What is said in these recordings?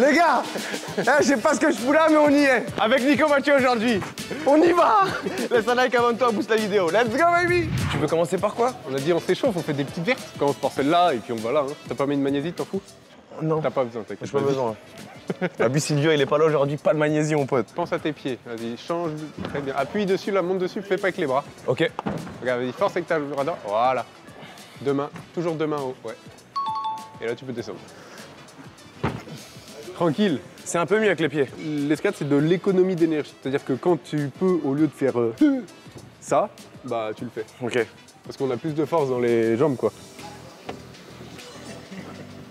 Les gars, je sais pas ce que je fous là, mais on y est. Avec Nico Mathieu aujourd'hui. On y va. Laisse un like avant toi, booste la vidéo. Let's go, baby. Tu veux commencer par quoi? On a dit on s'échauffe, on fait des petites vertes. On commence par celle-là et puis on va là. Hein. T'as pas mis de magnésie, t'en fous? Non. T'as pas besoin, t'inquiète. J'ai pas besoin. Abus Silvio, il est pas là aujourd'hui, pas de magnésie, mon pote. Pense à tes pieds, vas-y, change. Très bien. Appuie dessus, là, monte dessus, fais pas avec les bras. Ok. Regarde, vas-y, force avec ta radar. Voilà. Deux mains, toujours deux mains haut, ouais. Et là, tu peux descendre. Tranquille. C'est un peu mieux avec les pieds. L'escalade, c'est de l'économie d'énergie. C'est-à-dire que quand tu peux, au lieu de faire ça, bah tu le fais. Ok. Parce qu'on a plus de force dans les jambes, quoi.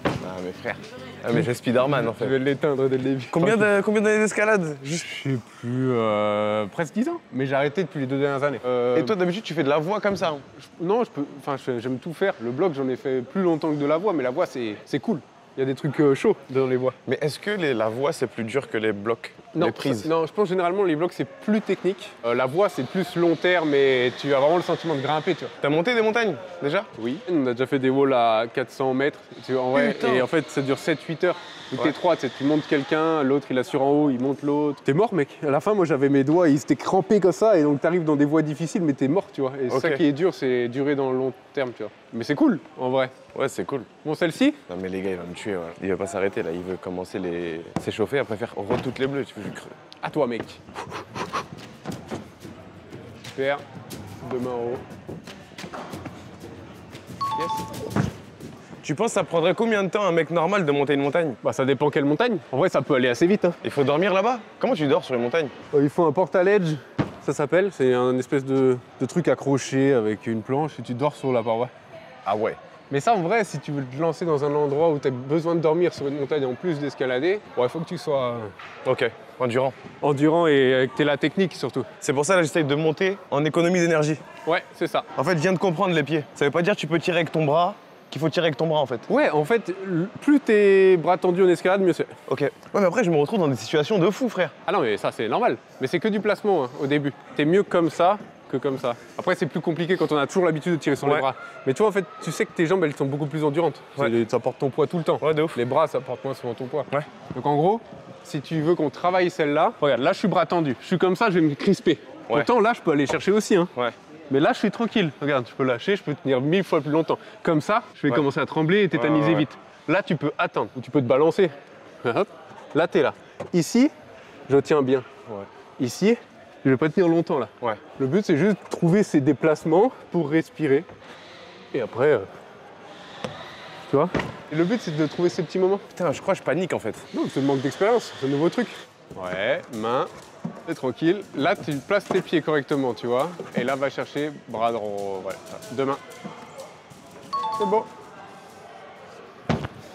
Ah, mais frère. Ah, mais j'ai Spider-Man en Je fait. vais l'éteindre dès le début. Combien d'années d'escalade? Je sais plus, presque 10 ans. Mais j'ai arrêté depuis les 2 dernières années. Et toi, d'habitude, tu fais de la voix comme ça hein? Non, j'aime tout faire. Le bloc, j'en ai fait plus longtemps que de la voix, mais la voix, c'est cool. Il y a des trucs chauds dans les voix. Mais est-ce que la voix, c'est plus dur que les blocs? Non, les prises? Non, je pense généralement les blocs, c'est plus technique. La voix, c'est plus long terme et tu as vraiment le sentiment de grimper, tu vois. T'as monté des montagnes déjà? Oui. On a déjà fait des walls à 400 mètres. En vrai, et en fait, ça dure 7-8 heures. Donc t'es trois, tu montes quelqu'un, l'autre il assure en haut, il monte l'autre. T'es mort, mec. À la fin, moi j'avais mes doigts, ils étaient crampés comme ça, et donc t'arrives dans des voies difficiles, mais t'es mort, tu vois. Et ça qui est dur, c'est durer dans le long terme, tu vois. Mais c'est cool, en vrai. Ouais, c'est cool. Bon, celle-ci? Non, mais les gars, il va me tuer. Voilà. Il va pas s'arrêter là, il veut commencer s'échauffer, après faire toutes les bleues. Tu veux creux. À toi, mec. Super. Deux mains en haut. Yes. Tu penses que ça prendrait combien de temps un mec normal de monter une montagne? Bah ça dépend quelle montagne. En vrai ça peut aller assez vite. Hein. Il faut dormir là-bas? Comment tu dors sur une montagne? Il faut un portaledge, ça s'appelle. C'est un espèce de truc accroché avec une planche et tu dors sur la paroi. Ah ouais. Mais ça en vrai, si tu veux te lancer dans un endroit où tu as besoin de dormir sur une montagne en plus d'escalader, il faut que tu sois Ok, endurant. Endurant et que tu aies la technique surtout. C'est pour ça là j'essaye de monter en économie d'énergie. Ouais, c'est ça. En fait, je viens de comprendre les pieds. Ça veut pas dire que tu peux tirer avec ton bras, qu'il faut tirer avec ton bras en fait. Ouais, en fait, plus tes bras tendus en escalade, mieux c'est. Ok. Ouais, mais après, je me retrouve dans des situations de fou, frère. Ah non, mais ça, c'est normal. Mais c'est que du placement hein, au début. T'es mieux comme ça que comme ça. Après, c'est plus compliqué quand on a toujours l'habitude de tirer sur les bras. Mais tu vois, en fait, tu sais que tes jambes, elles sont beaucoup plus endurantes. Ouais. Ça porte ton poids tout le temps. Ouais, de ouf. Les bras, ça porte moins souvent ton poids. Ouais. Donc en gros, si tu veux qu'on travaille celle-là, regarde, là, je suis bras tendu. Je suis comme ça, je vais me crisper. Ouais. Pourtant, là, je peux aller chercher aussi. Hein. Ouais. Mais là, je suis tranquille. Regarde, je peux lâcher, je peux tenir 1000 fois plus longtemps. Comme ça, je vais commencer à trembler et tétaniser vite. Là, tu peux attendre ou tu peux te balancer. Hop. Là, t'es là. Ici, je tiens bien. Ouais. Ici, je vais pas tenir longtemps là. Ouais. Le but, c'est juste de trouver ces déplacements pour respirer. Et après, tu vois. Et le but, c'est de trouver ces petits moments. Putain, je crois que je panique en fait. Non, c'est le manque d'expérience, c'est un nouveau truc. Ouais, main, c'est tranquille. Là, tu places tes pieds correctement, tu vois. Et là, va chercher bras droit, ouais, deux mains. C'est bon.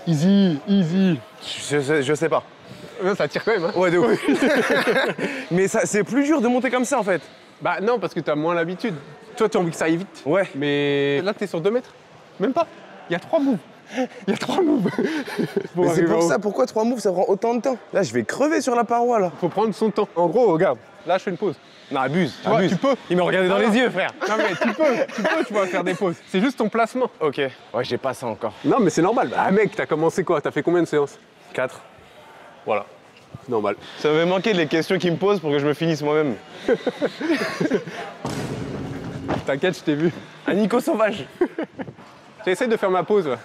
Easy, easy. Je sais pas. Ça tire quand même, hein. Ouais, de ouf. Mais c'est plus dur de monter comme ça en fait. Bah non, parce que t'as moins l'habitude. Toi, tu as envie que ça aille vite. Ouais. Mais là, t'es sur 2 mètres. Même pas. Il y a 3 moves. Il y a 3 moves. Mais c'est pour ça, pourquoi 3 moves, ça prend autant de temps? Là, je vais crever sur la paroi, là. Faut prendre son temps. En gros, regarde, là, je fais une pause. Non, abuse. Tu vois, tu peux. Il me regardait dans les yeux, frère. Non, mais tu peux faire des pauses. C'est juste ton placement. Ok. Ouais, j'ai pas ça encore. Non, mais c'est normal. Ah, mec, t'as commencé quoi? T'as fait combien de séances? 4. Voilà. C'est normal. Ça m'avait manqué les questions qu'il me pose pour que je me finisse moi-même. T'inquiète, je t'ai vu. Un Nico sauvage. J'essaie de faire ma pause, là.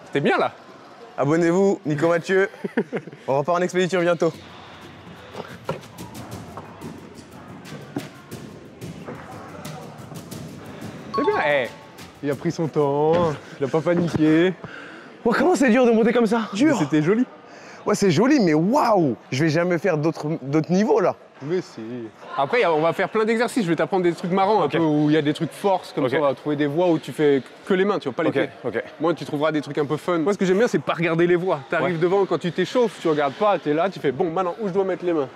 C'était bien, là. Abonnez-vous, Nico Mathieu. On repart en expédition bientôt. C'est bien. Hey, il a pris son temps, il a pas paniqué. Oh, comment c'est dur de monter comme ça? Dur. C'était joli. Ouais, c'est joli, mais waouh! Je vais jamais faire d'autres niveaux, là. Mais si. Après, on va faire plein d'exercices. Je vais t'apprendre des trucs marrants, un peu où il y a des trucs force, comme ça, on va trouver des voies où tu fais que les mains, tu vois, pas les pieds. Ok. Moi, tu trouveras des trucs un peu fun. Moi, ce que j'aime bien, c'est pas regarder les voies. T'arrives devant, quand tu t'échauffes, tu regardes pas, t'es là, tu fais bon, maintenant, où je dois mettre les mains?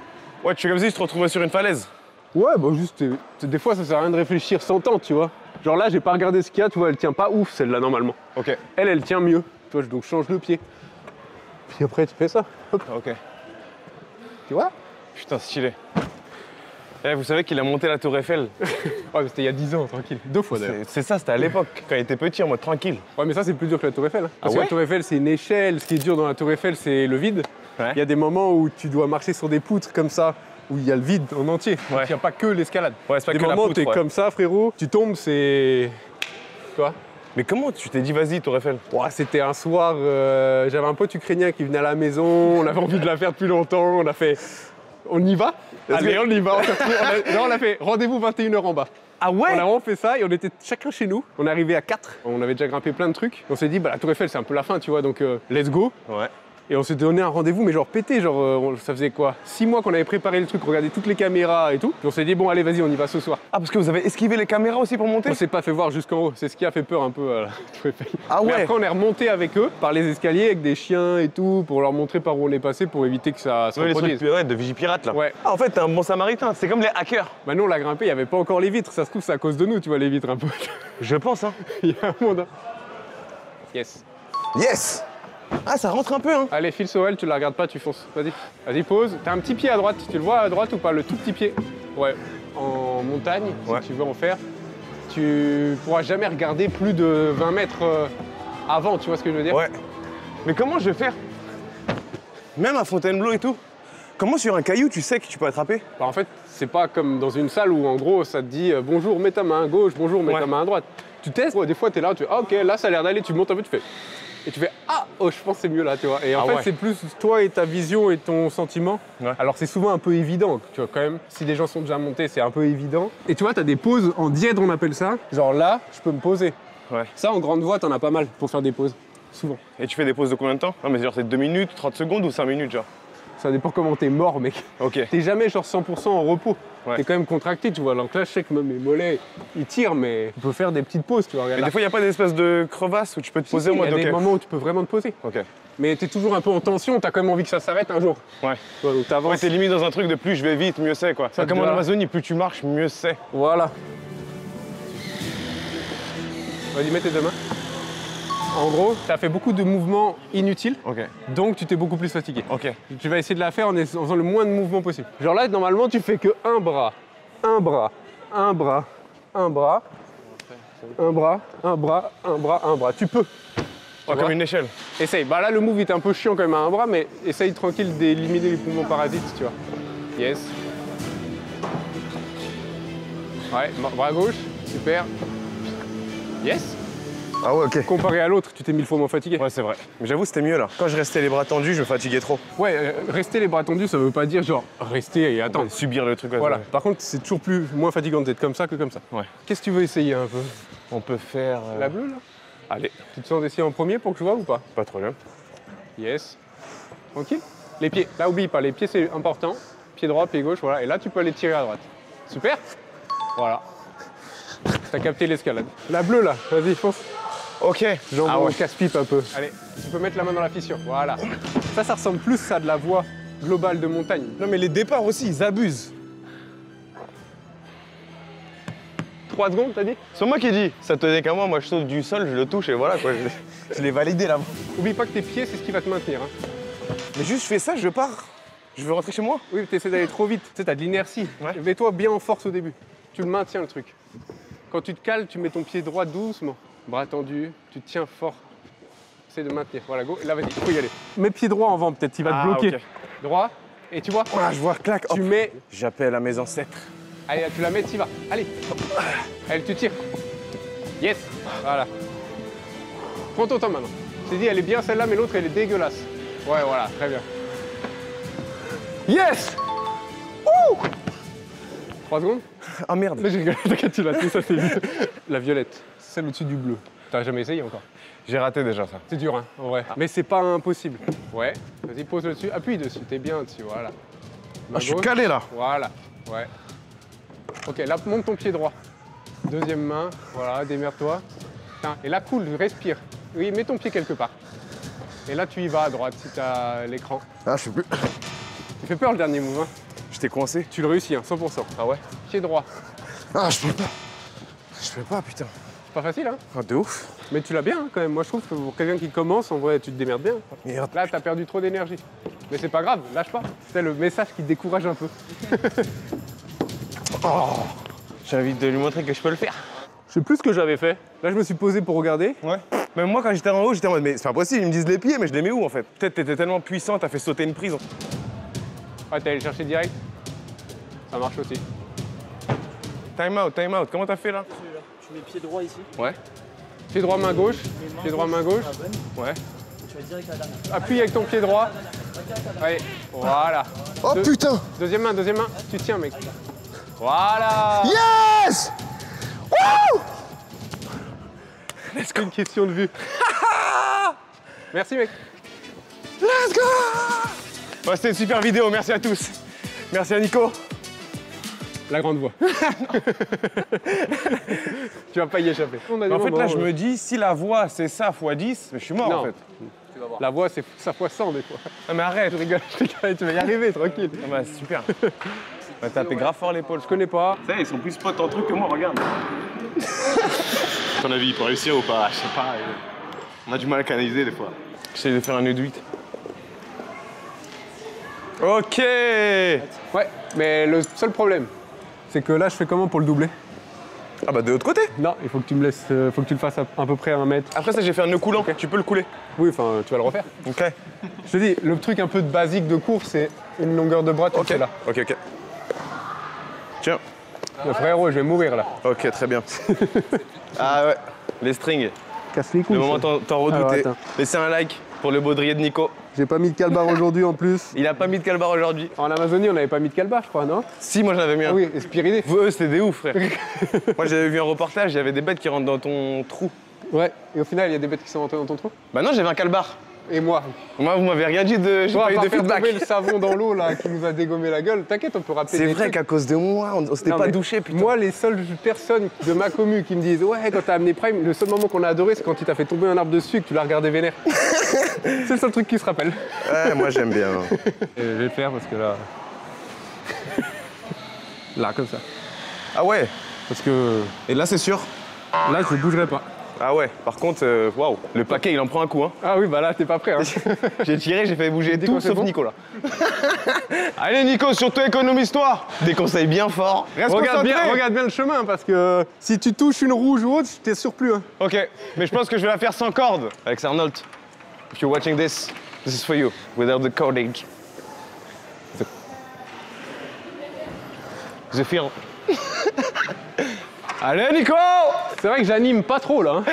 Ouais, tu fais comme si tu te retrouvais sur une falaise. Ouais, bah juste, des fois, ça sert à rien de réfléchir sans temps, tu vois. Genre là, j'ai pas regardé ce qu'il y a, tu vois, elle tient pas ouf, celle-là, normalement. Ok. Elle tient mieux. Tu vois, donc je change le pied. Puis après, tu fais ça. Hop. Ok. Tu vois? Putain, stylé. Eh, vous savez qu'il a monté la tour Eiffel. Ouais, mais c'était il y a 10 ans, tranquille. 2 fois d'ailleurs. C'est ça, c'était à l'époque, quand il était petit, en mode tranquille. Ouais, mais ça, c'est plus dur que la tour Eiffel. Hein. Parce que ouais la tour Eiffel, c'est une échelle. Ce qui est dur dans la tour Eiffel, c'est le vide. Ouais. Il y a des moments où tu dois marcher sur des poutres comme ça, où il y a le vide en entier. Ouais. Il n'y a pas que l'escalade. Ouais, c'est pas des que la moments où poutre, t'es ouais. comme ça, frérot. Tu tombes, c'est... Tu vois? Mais comment tu t'es dit, vas-y, tour Eiffel? Ouais, c'était un soir, j'avais un pote ukrainien qui venait à la maison, on avait envie de la faire depuis longtemps, on a fait... On y va? Allez, on y va. On a fait rendez-vous 21h en bas. Ah ouais? On a vraiment fait ça et on était chacun chez nous. On est arrivé à 4. On avait déjà grimpé plein de trucs. On s'est dit, bah la tour Eiffel, c'est un peu la fin, tu vois, donc let's go. Ouais. Et on s'est donné un rendez-vous, mais genre pété, genre ça faisait quoi 6 mois qu'on avait préparé le truc, regardé toutes les caméras et tout. Puis on s'est dit, bon allez, vas-y, on y va ce soir. Ah, parce que vous avez esquivé les caméras aussi pour monter? On s'est pas fait voir jusqu'en haut, c'est ce qui a fait peur un peu à la tour Eiffel. Ah Mais ouais? après on est remonté avec eux par les escaliers avec des chiens et tout pour leur montrer par où on est passé pour éviter que ça se Ouais, les reproduise. trucs de Vigipirate là. Ouais. Ah, en fait, t'es un bon samaritain, c'est comme les hackers. Bah nous on l'a grimpé, il n'y avait pas encore les vitres, ça se trouve c'est à cause de nous, tu vois les vitres un peu. Je pense, hein. Il y a un monde. Hein. Yes. Yes! Ah, ça rentre un peu, hein. Allez, file Sorel, tu la regardes pas, tu fonces. Vas-y. Vas-y, pose. T'as un petit pied à droite, tu le vois à droite ou pas? Le tout petit pied. Ouais. En montagne, Ouais. si tu veux en faire, tu pourras jamais regarder plus de 20 mètres avant, tu vois ce que je veux dire? Ouais. Mais comment je vais faire? Même à Fontainebleau et tout. Comment sur un caillou tu sais que tu peux attraper? Bah, en fait, c'est pas comme dans une salle où en gros ça te dit bonjour, mets ta main à gauche, bonjour, mets ta main à droite. Tu testes, des fois t'es là, tu fais ah ok, là ça a l'air d'aller, tu montes un peu, tu fais. Et tu fais ah oh je pense que c'est mieux là, tu vois. Et en fait ouais. c'est plus toi et ta vision et ton sentiment. Ouais. Alors c'est souvent un peu évident, tu vois quand même. Si des gens sont déjà montés, c'est un peu évident. Et tu vois, t'as des pauses en dièdre on appelle ça. Genre là, je peux me poser. Ouais. Ça en grande voie, t'en as pas mal pour faire des pauses. Souvent. Et tu fais des pauses de combien de temps? Non, mais genre c'est 2 minutes, 30 secondes ou 5 minutes, genre? Ça dépend comment t'es mort, mec. Ok. T'es jamais genre 100% en repos. Ouais. T'es quand même contracté, tu vois. Donc là, je sais que même mes mollets, ils tirent, mais tu peux faire des petites pauses, tu vois. Regarde Et là. des fois, il n'y a pas d'espèce de crevasse où tu peux te poser Si, en mode il y a des ok. moments où tu peux vraiment te poser. Ok. Mais t'es toujours un peu en tension, t'as quand même envie que ça s'arrête un jour. Ouais. Tu vois, donc Ouais, t'avances. t'es limite dans un truc de plus je vais vite, mieux c'est quoi. Ça te Comme en va. Amazonie, plus tu marches, mieux c'est. Voilà. Vas-y, mets tes deux mains. En gros, t'as fait beaucoup de mouvements inutiles, Ok. donc tu t'es beaucoup plus fatigué. Ok. Tu vas essayer de la faire en faisant le moins de mouvements possible. Genre là, normalement, tu fais que un bras, un bras, un bras, un bras, un bras, un bras, un bras, un bras. Tu peux. Ouais, comme une échelle. Essaye. Bah là, le move est un peu chiant quand même à un bras, mais essaye tranquille d'éliminer les mouvements parasites, tu vois. Yes. Ouais, bras gauche. Super. Yes. Ah ouais, ok. Comparé à l'autre, tu t'es 1000 fois moins fatigué. Ouais, c'est vrai. Mais j'avoue, c'était mieux là. Quand je restais les bras tendus, je me fatiguais trop. Ouais, rester les bras tendus, ça veut pas dire genre rester et attendre. Subir le truc. Voilà. Ouais. Par contre, c'est toujours moins fatigant d'être comme ça que comme ça. Ouais. Qu'est-ce que tu veux essayer un peu? On peut faire. La bleue là? Allez, Tu te sens d'essayer en premier pour que je vois ou pas? pas trop bien. Yes. Tranquille. Les pieds. Là, oublie pas, les pieds c'est important. Pied droit, pied gauche, voilà. Et là, tu peux aller tirer à droite. Super. Voilà. T'as capté l'escalade. La bleue là, vas-y, fonce. Ok. Jambon, Ah ouais. casse-pipe un peu. Allez, tu peux mettre la main dans la fissure. Voilà. Ça ressemble plus à de la voie globale de montagne. Non, mais les départs aussi, ils abusent. 3 secondes, t'as dit? C'est moi qui dis. Ça tenait qu'à moi, moi je saute du sol, je le touche et voilà quoi. Je l'ai validé là. Oublie pas que tes pieds, c'est ce qui va te maintenir. Hein. Mais juste, je fais ça, je pars. Je veux rentrer chez moi. Oui, tu essaies d'aller trop vite. Tu sais, t'as de l'inertie. Ouais. Mets-toi bien en force au début. Tu le maintiens le truc. Quand tu te cales, tu mets ton pied droit doucement. Bras tendu, tu tiens fort. Essaie de maintenir. Voilà, go. Là, vas-y, il faut y aller. Mets pied droit en vent, peut-être, il va te bloquer. Ok. Droit. Et tu vois, Ah, je vois, clac. tu hop. mets. J'appelle à mes ancêtres. Allez, tu la mets, t'y vas. Allez. Allez, tu tires. Yes. Voilà. Prends ton temps maintenant. Je t'ai dit, elle est bien celle-là, mais l'autre, elle est dégueulasse. Ouais, voilà, très bien. Yes! 3 secondes. Ah merde. Mais je rigole, t'inquiète, tu l'as tout, ça c'est vite. La violette, celle au-dessus du bleu. T'as jamais essayé encore? J'ai raté déjà ça. C'est dur, hein, en vrai. Mais c'est pas impossible. Ouais, vas-y, pose le dessus, appuie dessus, t'es bien dessus, voilà. Ah, je suis calé là. Voilà, ouais. Ok, là, monte ton pied droit. Deuxième main, voilà, démerde-toi. Tiens, et là, cool, respire. Oui, mets ton pied quelque part. Et là, tu y vas à droite si t'as l'écran. Ah, je sais plus. Tu fais peur le dernier move, hein. J'étais coincé. Tu le réussis, hein, 100%. Ah ouais? Pied droit. Ah, je peux pas. Je peux pas, putain. C'est pas facile, hein. Ah, de ouf. Mais tu l'as bien, hein, quand même. Moi, je trouve que pour quelqu'un qui commence, en vrai, tu te démerdes bien. Merde. Là, t'as perdu trop d'énergie. Mais c'est pas grave, lâche pas. C'est le message qui te décourage un peu. Oh, j'ai envie de lui montrer que je peux le faire. Je sais plus ce que j'avais fait. Là, je me suis posé pour regarder. Ouais. Même moi, quand j'étais en haut, j'étais en mode, mais c'est pas possible, ils me disent les pieds, mais je les mets où en fait? Peut-être t'étais tellement puissant, t'as fait sauter une prise. Ah, t'es allé le chercher direct? Ça marche aussi. Time out, comment t'as fait là? Tu mets pied droit ici. Ouais. Pied droit, main gauche. Pied droit, main gauche. Ouais. Tu vas direct à la dernière. Appuie avec ton pied droit. Allez, voilà. Oh putain! Deuxième main. Tu tiens, mec. Voilà. Yes! Wouh! C'est une question de vue. Merci, mec. Let's go! Ouais, c'était une super vidéo, merci à tous. Merci à Nico. La grande voix. Tu vas pas y échapper. En fait, là, je me dis, si la voix, c'est ça x 10, je suis mort Non. en fait. La voix, c'est ça fois 100 des fois. Non mais arrête. Je rigole, tu vas y arriver, tranquille. Ah bah, c'est super. On va taper grave fort l'épaule. Je connais pas. Ça y est, ils sont plus potes en truc que moi, regarde. Ton avis, pour réussir ou pas? Je sais pas. On a du mal à canaliser des fois. J'essaie de faire un nœud de 8. Ok. Ouais, mais le seul problème, c'est que là, je fais comment pour le doubler? Ah bah de l'autre côté. Non, il faut que tu me laisses, faut que tu le fasses à peu près à 1 mètre. Après ça, j'ai fait un nœud coulant. Tu peux le couler. Oui, enfin, tu vas le refaire. Ok. Je te dis, le truc un peu de basique de course, c'est une longueur de bras, tu le fais là. Ok. Tiens. Le frérot, je vais mourir là. Ok, très bien. Ah ouais, les strings. Casse les couilles. Le moment ça. t'en Alors, redoutais. attends. Laissez un like pour le baudrier de Nico. J'ai pas mis de calbar aujourd'hui en plus. Il a pas mis de calbar aujourd'hui. En Amazonie, on n'avait pas mis de calbar, je crois, non? Si, moi j'en avais mis un. Ah oui, et Spiridé. Vous, eux, c'était des ouf, frère. Moi j'avais vu un reportage, il y avait des bêtes qui rentrent dans ton trou. Ouais, et au final, il y a des bêtes qui sont rentrées dans ton trou. Bah non, j'avais un calbar. Et moi. Moi, vous m'avez rien dit de. J'ai Toi, pas à eu part de faire feedback. tomber le savon dans l'eau là, qui nous a dégommé la gueule, t'inquiète, on peut rappeler C'est des vrai trucs. qu'à cause de moi, on s'était Non, pas mais douché, putain. Moi, les seules personnes de ma commu qui me disent ouais, quand t'as amené Prime, le seul moment qu'on a adoré, c'est quand il t'a fait tomber un arbre dessus et que tu l'as regardé vénère. C'est le seul truc qui se rappelle. Ouais, moi j'aime bien. Et je vais le faire parce que là. Là, comme ça. Ah ouais. Parce que Et là, c'est sûr. là, je ne bougerai pas. Ah ouais. Par contre, waouh. Le paquet, il en prend un coup, hein. Ah oui, bah là, t'es pas prêt. Hein. J'ai tiré, j'ai fait bouger Dis tout quand c'est sauf bon Nico là. Allez Nico, surtout économise-toi. Des conseils bien forts. Reste Regarde concentré. bien le chemin parce que si tu touches une rouge ou autre, t'es surplus. Hein. Ok, mais je pense que je vais la faire sans corde. Alex Arnold, if you're watching this, this is for you, without the cordage. The feel. Allez Nico. C'est vrai que j'anime pas trop là. Hein.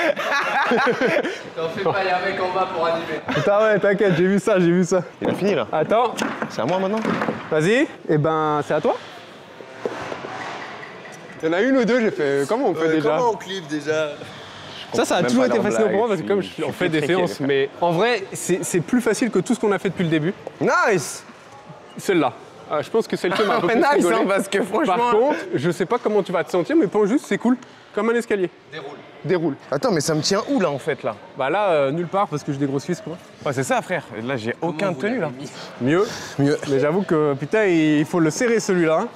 T'en fais pas, y a un mec en bas pour animer. Putain, ouais, t'inquiète, j'ai vu ça. Il a fini là. Attends, C'est à moi maintenant. vas-y. Et ben, c'est à toi. Il y en a une ou deux, j'ai fait. Comment on fait déjà? Comment on clip déjà? Ça a même toujours pas été leur facile pour moi blague, parce que comme je suis on fait des pétrifié, séances, mais en vrai, c'est plus facile que tout ce qu'on a fait depuis le début. Nice. Celle-là. Ah, je pense que celle-ci m'a un peu Ouais, plus nice rigolé. hein, parce que franchement. Par contre, je sais pas comment tu vas te sentir, mais pense juste, c'est cool. Comme un escalier. Déroule. Attends, mais ça me tient où là en fait là? Bah là, nulle part parce que j'ai des grosses cuisses, quoi. Ouais, c'est ça frère. Et là j'ai aucun tenue là. Mieux. Mieux. Mais j'avoue que putain, il faut le serrer celui-là. Hein.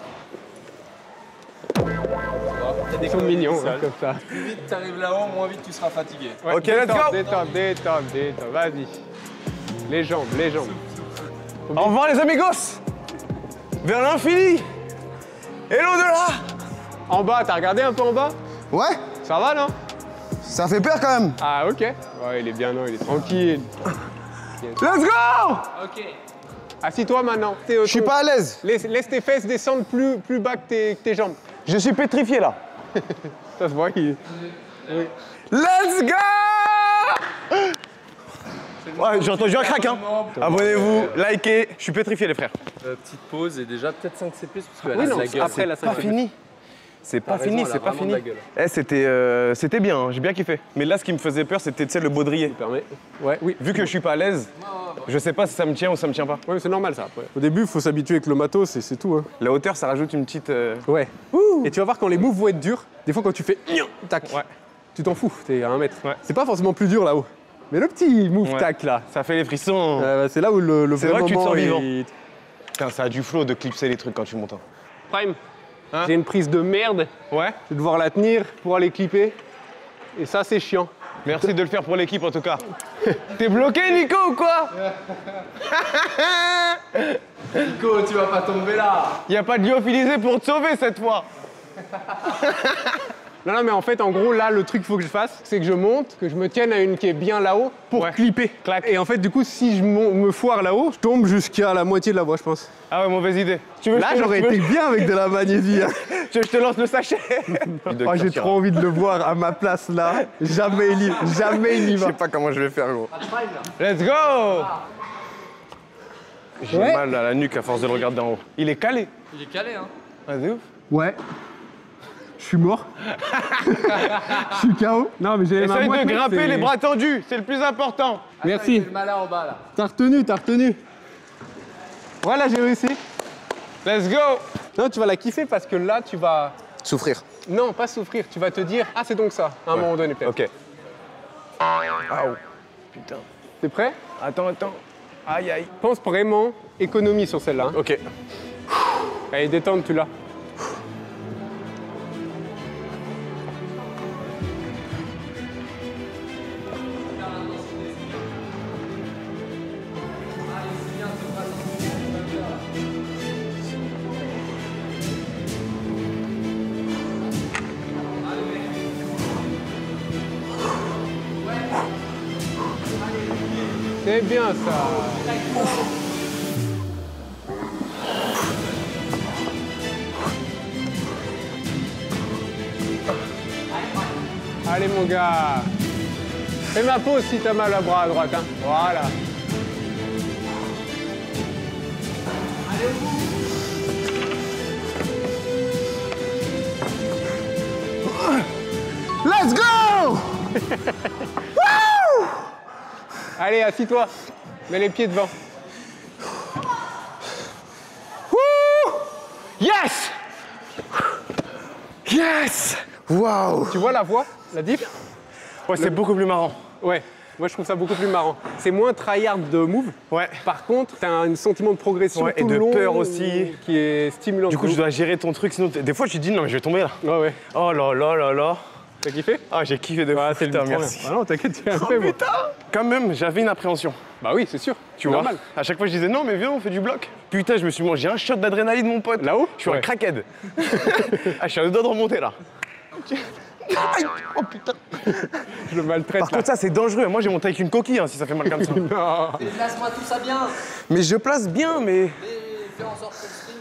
Ils sont mignons, hein, comme ça. Plus vite t'arrives là-haut, moins vite tu seras fatigué. Ouais, Ok, let's go. Détente. Vas-y. Les jambes. Au revoir les amigos. Vers l'infini et l'au-delà. En bas, t'as regardé un peu en bas? Ouais, Ça va, non? ça fait peur quand même. Ah, ok. Ouais, il est bien, non, il est tranquille. Let's go. Ok. Assis-toi maintenant. Je suis pas à l'aise. Laisse tes fesses descendre plus bas que tes jambes. Je suis pétrifié là. Ça se voit qu'il... Let's go. Ouais, j'ai entendu un crack hein. Abonnez-vous, likez, je suis pétrifié les frères. Petite pause et déjà peut-être 5 CP parce que Oui, elle a non, de la gueule. après la C'est pas fini. C'est pas fini, c'est pas fini. gueule. Eh, c'était bien, hein, j'ai bien kiffé. Mais là, ce qui me faisait peur, c'était tu sais, le baudrier. Permet. Ouais, oui. Vu que je suis pas à l'aise, je sais pas si ça me tient ou ça me tient pas. Ouais, mais c'est normal ça après. Au début, il faut s'habituer avec le matos et c'est tout. Hein. La hauteur, ça rajoute une petite. Ouais. Et tu vas voir quand les moves vont être durs, des fois quand tu fais tac, Ouais. tu t'en fous, t'es à 1 mètre. Ouais. C'est pas forcément plus dur là-haut. Mais le petit move Ouais. tac là, Ça fait les frissons. c'est là où le C'est vrai vrai que tu te moment sens vivant. est- Putain, ça a du flow de clipser les trucs quand tu montes. Hein. Prime, Hein j'ai une prise de merde, Ouais. je vais devoir la tenir pour aller clipper. Et ça, c'est chiant. Merci de le faire pour l'équipe en tout cas. T'es bloqué, Nico, ou quoi? Nico, tu vas pas tomber là. Y a pas de lyophilisé pour te sauver cette fois. Non, non, mais en fait, en gros, là, le truc qu'il faut que je fasse, c'est que je monte, que je me tienne à une qui est bien là-haut pour clipper. Clac. Et en fait, du coup, si je me foire là-haut, je tombe jusqu'à la moitié de la voie, je pense. Ah ouais, mauvaise idée. Là, j'aurais été bien avec de la magnésie. Hein. Je te lance le sachet. Oh, j'ai trop envie de le voir à ma place, là. Jamais il y Je va. sais pas comment je vais faire, gros. Let's go. J'ai mal à la nuque à force de le regarder en haut. Il est calé. Il est calé, hein. Ah, c'est ouf. Ouais. Je suis mort. Je suis KO. Non, mais j'ai Essaye de grimper les bras tendus, c'est le plus important. Merci. Attends, il fait le malin en bas là. T'as retenu, t'as retenu. Voilà, j'ai réussi. Let's go. Non, tu vas la kiffer parce que là, tu vas... Souffrir. Non, pas souffrir. Tu vas te dire, ah, c'est donc ça, à un moment donné, peut-être. Ok. Aouh. Putain. T'es prêt? Attends. Aïe, aïe. Pense vraiment économie sur celle-là. Hein. Ok. Allez, détendre, tu l'as. C'est bien ça. Allez mon gars. Fais ma pause si t'as mal à bras à droite. Hein. Voilà. Let's go. Allez, assis-toi. Mets les pieds devant. Yes. Yes. Waouh. Tu vois la voix, la diff? Ouais, c'est beaucoup plus marrant. Ouais. Moi, je trouve ça beaucoup plus marrant. C'est moins tryhard de move. Ouais. Par contre, t'as un sentiment de progression Ouais, tout et le de long peur aussi. qui est stimulant. Du coup, je dois gérer ton truc, sinon des fois, je te dis non, mais je vais tomber là. Ouais, ouais. Oh là là là là. T'as kiffé? Ah, j'ai kiffé de fou. Ouais, c'est Putain, trop bien. merci. Ah non, t'inquiète, tu as Oh fait, moi. putain. Quand même, j'avais une appréhension. Bah oui, c'est sûr. Tu vois, normal. à chaque fois, je disais non, mais viens, on fait du bloc. Putain, je me suis mangé un shot d'adrénaline, mon pote. Là-haut? Je suis un Ouais. crackhead. Ah, je suis à deux doigts de remonter là. Aïe. Oh putain. Je le maltraite. Par contre, ça, c'est dangereux. Moi, j'ai monté avec une coquille hein, si ça fait mal comme ça. Non. Déplace-moi tout ça bien. Mais je place bien, mais Et fais en sorte que le string.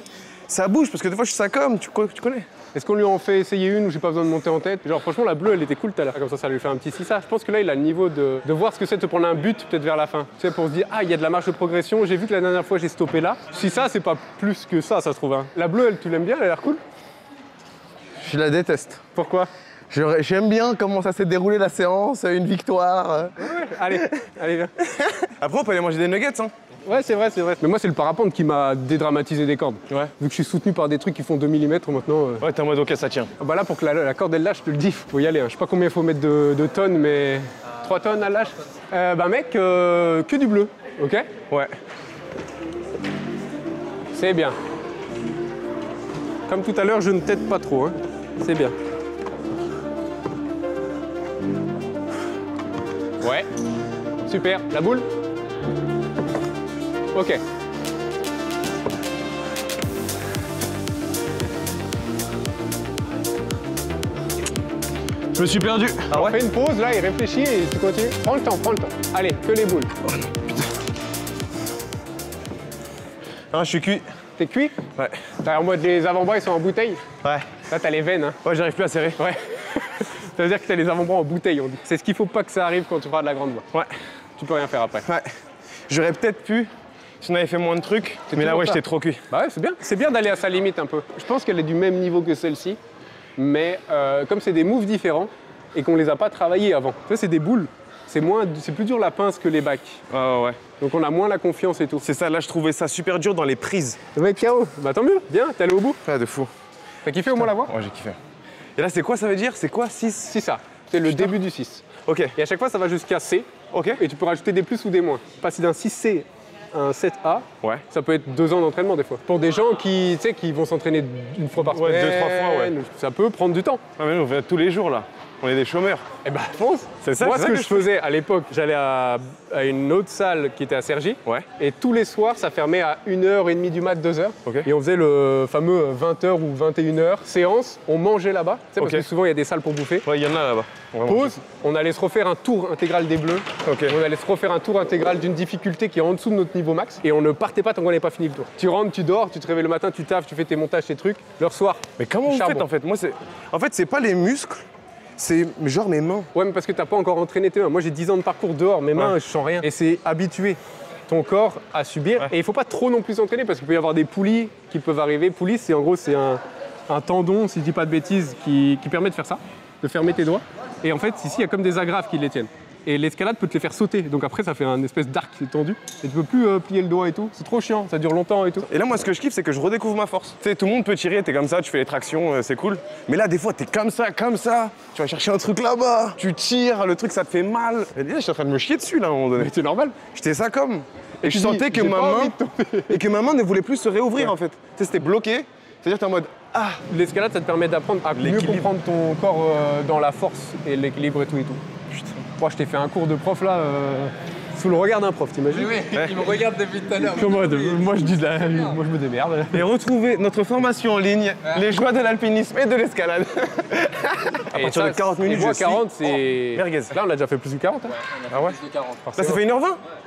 ça bouge parce que des fois, je suis ça comme, tu connais. Est-ce qu'on lui en fait essayer une où j'ai pas besoin de monter en tête? Genre franchement la bleue elle était cool tout à l'heure. Comme ça lui fait un petit sissa. Je pense que là il a le niveau de voir ce que c'est de te prendre un but peut-être vers la fin. Tu sais pour se dire ah il y a de la marge de progression. J'ai vu que la dernière fois j'ai stoppé là. Si ça c'est pas plus que ça se trouve. Hein. La bleue elle tu l'aimes bien? Elle a l'air cool? Je la déteste. Pourquoi? J'aime bien comment ça s'est déroulé la séance, une victoire. Allez viens. Après, on peut aller manger des nuggets, hein. Ouais c'est vrai. Mais moi c'est le parapente qui m'a dédramatisé des cordes. Ouais. Vu que je suis soutenu par des trucs qui font 2 mm maintenant. Ouais, t'es en mode ok, ça tient. Ah bah là pour que la corde elle lâche, je te le dis, faut y aller. Hein. Je sais pas combien il faut mettre de tonnes mais 3 tonnes à lâche. Bah mec, que du bleu, ok? Ouais. C'est bien. Comme tout à l'heure, je ne t'aide pas trop, hein. C'est bien. Ouais. Super. La boule? Ok. Je me suis perdu. Ah ouais? Fais une pause, là, et réfléchis et tu continues. Prends le temps. Allez, que les boules. Ah, je suis cuit. T'es cuit? Ouais. T'as en mode les avant-bras, ils sont en bouteille? Ouais. Là, t'as les veines, hein. Ouais, j'arrive plus à serrer. Ouais. Ça veut dire que t'as les avant-bras en bouteille, on dit. C'est ce qu'il faut pas que ça arrive quand tu feras de la grande voie. Ouais. Tu peux rien faire après. Ouais. J'aurais peut-être pu, si on avait fait moins de trucs, mais là, toujours ouais, ça. j'étais trop cuit. Bah ouais, c'est bien. C'est bien d'aller à sa limite un peu. Je pense qu'elle est du même niveau que celle-ci, mais comme c'est des moves différents et qu'on les a pas travaillés avant. Tu sais, c'est des boules. C'est plus dur la pince que les bacs. Ouais. Donc on a moins la confiance et tout. C'est ça, là, je trouvais ça super dur dans les prises. Ça va être KO. Bah tant mieux. Bien, t'es allé au bout. Ouais, de fou. T'as kiffé au moins la voix? Ouais, j'ai kiffé. Et là, c'est quoi, ça veut dire? C'est quoi, 6? C'est ça. C'est le début du 6. Ok. Et à chaque fois, ça va jusqu'à C. Ok. Et tu peux rajouter des plus ou des moins. Passer d'un 6C à un 7A, Ouais. ça peut être 2 ans d'entraînement des fois. Pour des gens qui, tu sais, qui vont s'entraîner une fois par semaine, Ouais, 2-3 fois, ouais. ça peut prendre du temps. Ah, mais nous, on fait tous les jours, là. On est des chômeurs. Eh ben, fonce. C'est ça, Moi, c'est ce ça que que je faisais à l'époque, j'allais à une autre salle qui était à Cergy. Ouais. Et tous les soirs, ça fermait à 1h30 du mat, 2h. Ok. Et on faisait le fameux 20h ou 21h séance. On mangeait là-bas. Tu sais, parce Ok. que souvent, il y a des salles pour bouffer. Ouais, il y en a là-bas. Pause, on allait se refaire un tour intégral des Bleus. Ok. On allait se refaire un tour intégral d'une difficulté qui est en dessous de notre niveau max. Et on ne partait pas tant qu'on n'avait pas fini le tour. Tu rentres, tu dors, tu te réveilles le matin, tu taffes, tu fais tes montages, tes trucs. Le soir. Mais comment vous charbon. faites en fait? Moi, c'est pas les muscles, c'est genre mes mains. Ouais, mais parce que t'as pas encore entraîné tes mains. Moi, j'ai 10 ans de parcours dehors, mes mains, Ouais. je sens rien. Et c'est habituer ton corps à subir. Ouais. Et il faut pas trop non plus s'entraîner parce qu'il peut y avoir des poulies qui peuvent arriver. Poulies, c'est en gros, c'est un tendon, si je dis pas de bêtises, qui permet de faire ça, de fermer tes doigts. Et en fait, ici, il y a comme des agrafes qui les tiennent. Et l'escalade peut te les faire sauter. Donc après, ça fait un espèce d'arc qui est tendu. Et tu peux plus plier le doigt et tout. C'est trop chiant, ça dure longtemps et tout. Et là, moi, ce que je kiffe, c'est que je redécouvre ma force. Tu sais, tout le monde peut tirer, t'es comme ça, tu fais les tractions, c'est cool. Mais là, des fois, t'es comme ça. Tu vas chercher un truc là-bas, tu tires, le truc, ça te fait mal. Et déjà, je suis en train de me chier dessus, là, à un moment donné. Mais c'est normal. J'étais ça comme. Et je tu dis, sentais que j'ai ma pas main. envie de tomber. Et que ma main ne voulait plus se réouvrir, en fait. Tu sais, c'était bloqué. C'est-à-dire que t'es en mode. Ah. L'escalade, ça te permet d'apprendre à mieux L'équilibre. comprendre ton corps dans la force et l'équilibre et tout et tout. Putain. Moi, je t'ai fait un cours de prof là, sous le regard d'un prof, t'imagines? Oui, il me regarde depuis tout à l'heure. Moi, je dis moi, je me démerde. Et retrouver notre formation en ligne, les joies de l'alpinisme et de l'escalade. À partir de 40 minutes, moi, je suis 40, c'est. merguez. Là, on a déjà fait plus de 40. Hein. Ah ouais? Plus de 40. Là, ça fait 1h20?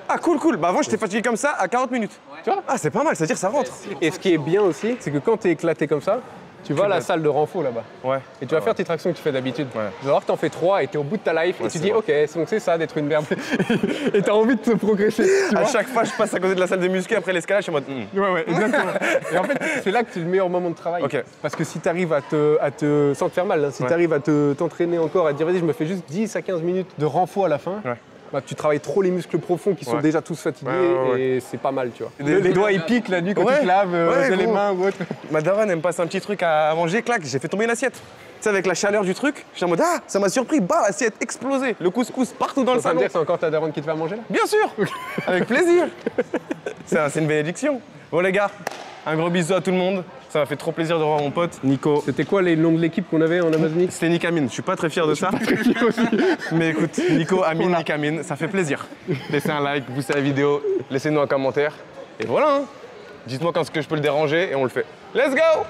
Ah, cool. Bah, avant, j'étais fatigué comme ça à 40 minutes. Tu vois? Ah, c'est pas mal, c'est-à-dire ça rentre. Et ce qui est bien aussi, c'est que quand t'es éclaté comme ça, tu vas à la salle de renfo là-bas. Ouais. Et tu vas faire tes tractions que tu fais d'habitude. Ouais. Tu vas voir que t'en fais 3 et t'es au bout de ta life et tu c'est dis, vrai. ok, donc c'est ça d'être une merde. Et t'as envie de te progresser. Tu À vois? chaque fois, je passe à côté de la salle de muscu après l'escalade, je suis en mode. Ouais, exactement. Et en fait, c'est là que c'est le meilleur moment de travail. Ok. Parce que si tu arrives sans te faire mal, hein, si Ouais. tu arrive à t'entraîner encore, à te dire, vas-y, je me fais juste 10 à 15 minutes de renfort à la fin, Ouais. bah, tu travailles trop les muscles profonds qui sont Ouais. déjà tous fatigués Ouais. et c'est pas mal, tu vois. Des- Les doigts, ils piquent la nuit quand Ouais. tu te laves, Ouais, les gros. mains ou autre. Ma daronne, elle me passe un petit truc à manger, clac, j'ai fait tomber une assiette. Tu sais, avec la chaleur du truc, j'étais en mode, ah, ça m'a surpris, bah, l'assiette explosée. Le couscous partout dans le Ça veut salon. dire que c'est encore ta daronne qui te fait à manger là? Bien sûr, avec plaisir. C'est une bénédiction. Bon, les gars, un gros bisou à tout le monde. Ça m'a fait trop plaisir de revoir mon pote, Nico. C'était quoi les noms de l'équipe qu'on avait en Amazonie? C'était Nick Amine, je suis pas très fier de ça. Mais écoute, Nico, Amine, Nick Amine, ça fait plaisir. Laissez un like, poussez la vidéo, laissez-nous un commentaire. Et voilà, hein. Dites-moi quand est-ce que je peux le déranger et on le fait. Let's go!